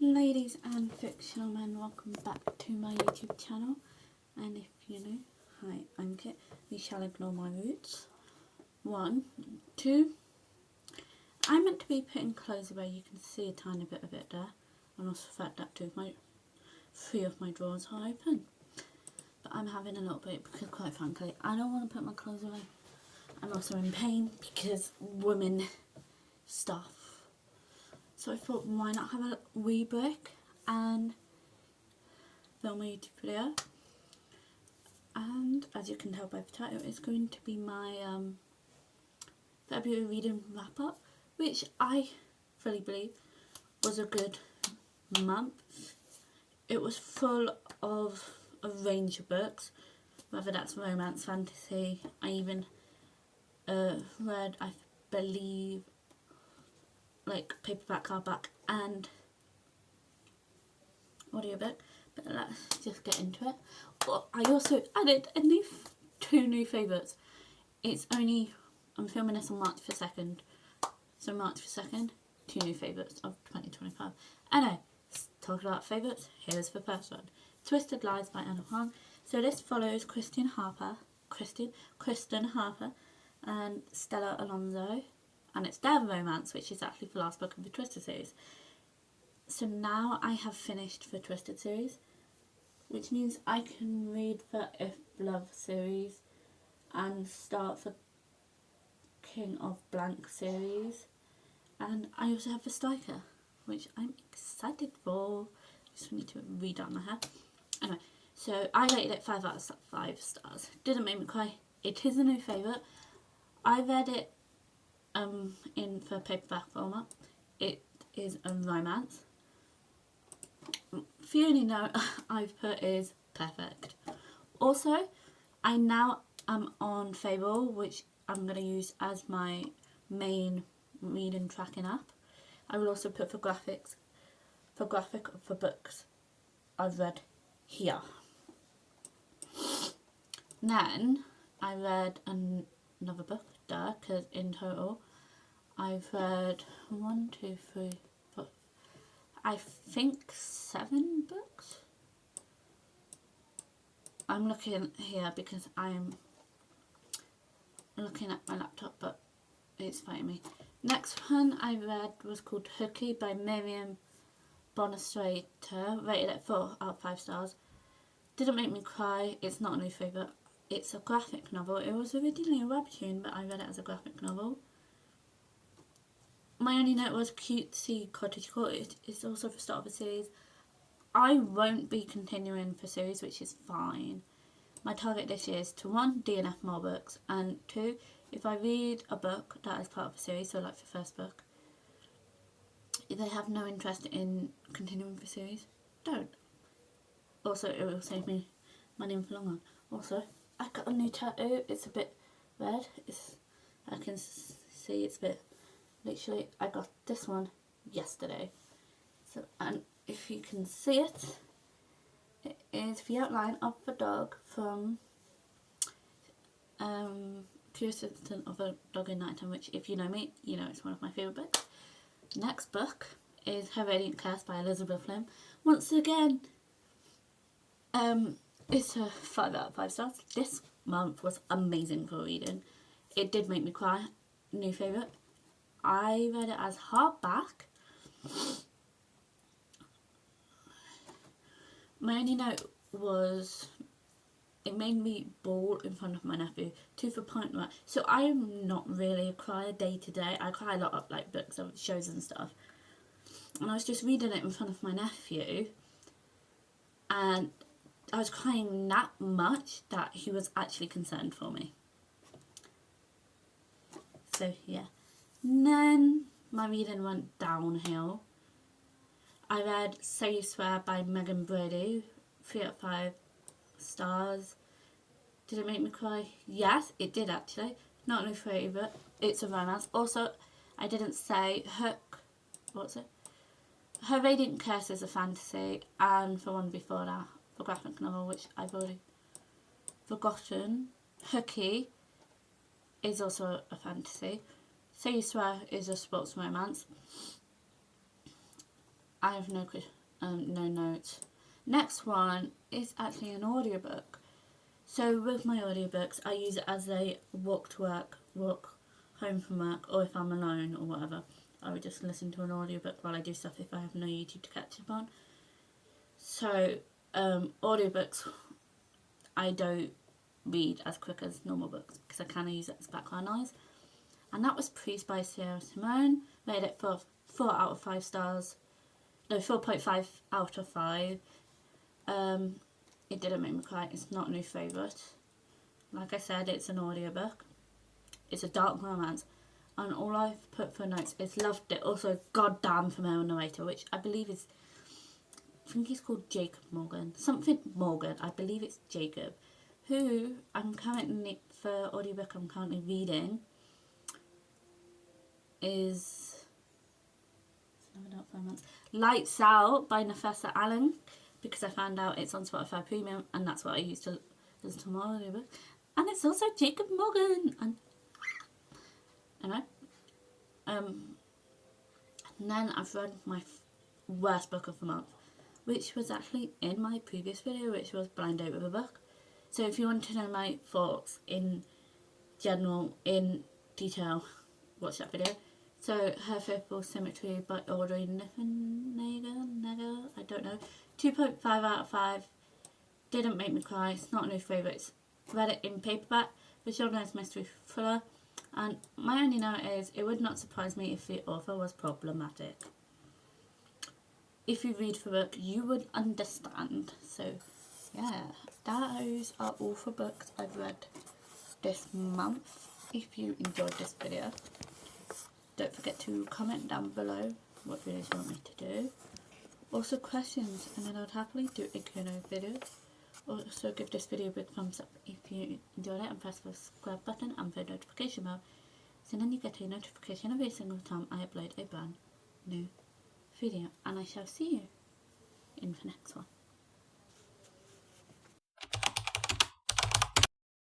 Ladies and fictional men, welcome back to my YouTube channel. And if you're new, hi, I'm Kit. We shall ignore my roots. 1, 2. I'm meant to be putting clothes away. You can see a tiny bit of it there. And also the fact that 3 of my drawers are open. But I'm having a little break because, quite frankly, I don't want to put my clothes away. I'm also in pain because women stuff. So I thought, why not have a wee break and film a YouTube video. And as you can tell by the title, it's going to be my February reading wrap up, which I fully believe was a good month. It was full of a range of books, whether that's romance, fantasy. I even read, I believe, like paperback, hardback and audiobook, but let's just get into it. Well, I also added two new favourites. I'm filming this on March the 2nd, so March the 2nd, 2 new favourites of 2025. Anyway, talking about favourites, here's the first one. Twisted Lies by Anna Huang. So this follows Kristen Harper and Stella Alonso, and it's their romance, which is actually the last book of the Twisted series. So now I have finished the Twisted series, which means I can read the If Love series and start the King of Blank series. And I also have the Striker, which I'm excited for. Just need to read out my hair. Anyway, so I rated it 5 out of 5 stars. Didn't make me cry. It is a new favourite. I read it in the paperback format. It is a romance. The only note I've put is perfect. Also, I now am on Fable, which I'm going to use as my main reading tracking app. I will also put the graphic of the books I've read here. Then I read another book there, because in total I've read I think 7 books. I'm looking here because I'm looking at my laptop, but it's fighting me. Next one I read was called Hooky by Miriam Bonastrater, rated at 4 out of 5 stars. Didn't make me cry. It's not a new favourite. It's a graphic novel. It was originally a webtoon, but I read it as a graphic novel. My only note was cutesy cottagecore. It's also the start of a series. I won't be continuing the series, which is fine. My target this year is to 1, DNF more books, and 2, if I read a book that is part of a series, so like the first book, if they have no interest in continuing the series, don't. Also, it will save me money in the long run. Also, I got a new tattoo. It's a bit red. I can see it's a bit. Literally, I got this one yesterday. So, and if you can see it, it is the outline of the dog from Curious Incident of a Dog in Nighttime, which, if you know me, you know it's one of my favourite books. Next book is Her Radiant Curse by Elizabeth Lim. Once again, it's a 5 out of 5 stars. This month was amazing for reading. It did make me cry. New favourite. I read it as hardback. My only note was it made me bawl in front of my nephew to the point where, so I am not really a crier day to day. I cry a lot of like books of shows and stuff. And I was just reading it in front of my nephew, and I was crying that much that he was actually concerned for me. So yeah. And then my reading went downhill. I read Say You Swear by Megan Brady, 3 out of 5 stars. Did it make me cry? Yes, it did actually. Not my favourite. It's a romance. Also, I didn't say Her Radiant Curse is a fantasy, and the one before that, the graphic novel, which I've already forgotten. Hooky is also a fantasy. Say You Swear is a sports romance. I have no notes. Next one is actually an audiobook. So with my audiobooks, I use it as a walk to work, walk home from work, or if I'm alone or whatever, I would just listen to an audiobook while I do stuff if I have no YouTube to catch up on. So audiobooks, I don't read as quick as normal books because I kind of use it as background noise. And that was Priest by Sierra Simone. Made it for 4 out of 5 stars. No, 4.5 out of 5. It didn't make me cry. It's not a new favourite. Like I said, it's an audiobook. It's a dark romance. And all I've put for notes is loved it. Also, goddamn female narrator, which I believe is... I think he's called Jacob Morgan. Something Morgan. I believe it's Jacob. Who I'm currently... For audiobook I'm currently reading is... Lights Out by Nafessa Allen, because I found out it's on Spotify Premium and that's what I used to listen to my audiobook. And it's also Jacob Morgan. And then I've read my worst book of the month, which was actually in my previous video, which was Blind Date with a Book. So if you want to know my thoughts in general, in detail, watch that video. So Her Fable Symmetry by Audrey Niffenegger, I don't know. 2.5 out of 5. Didn't make me cry. It's not a new favourite. Read it in paperback. The children's mystery thriller. And my only note is, it would not surprise me if the author was problematic. If you read the book, you would understand. So, yeah, those are all for books I've read this month. If you enjoyed this video, don't forget to comment down below what videos you want me to do. Also questions, and then I'd happily do a Q&A video. Also give this video a big thumbs up if you enjoyed it, and press the subscribe button and the notification bell, so then you get a notification every single time I upload a brand new video. And I shall see you in the next one.